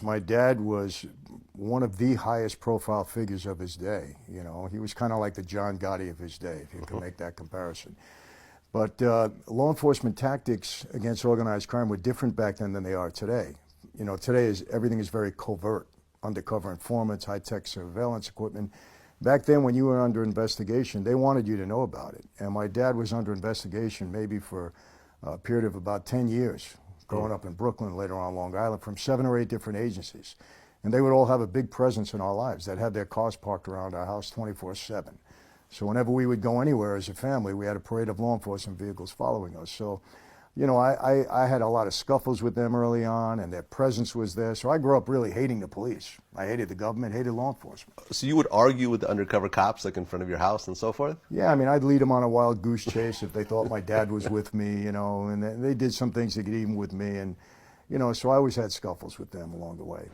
My dad was one of the highest profile figures of his day. You know, he was kind of like the John Gotti of his day, if you can make that comparison. But law enforcement tactics against organized crime were different back then than they are today. You know, today everything is very covert, undercover informants, high-tech surveillance equipment. Back then, when you were under investigation, they wanted you to know about it. And my dad was under investigation maybe for a period of about 10 years, growing up in Brooklyn, later on Long Island, from 7 or 8 different agencies. And they would all have a big presence in our lives. They'd have their cars parked around our house 24/7. So whenever we would go anywhere as a family, we had a parade of law enforcement vehicles following us. So, you know, I had a lot of scuffles with them early on, and their presence was there. So I grew up really hating the police. I hated the government, hated law enforcement. So you would argue with the undercover cops, like in front of your house and so forth? Yeah, I mean, I'd lead them on a wild goose chase if they thought my dad was with me, you know, and they did some things to get even with me. And, you know, so I always had scuffles with them along the way.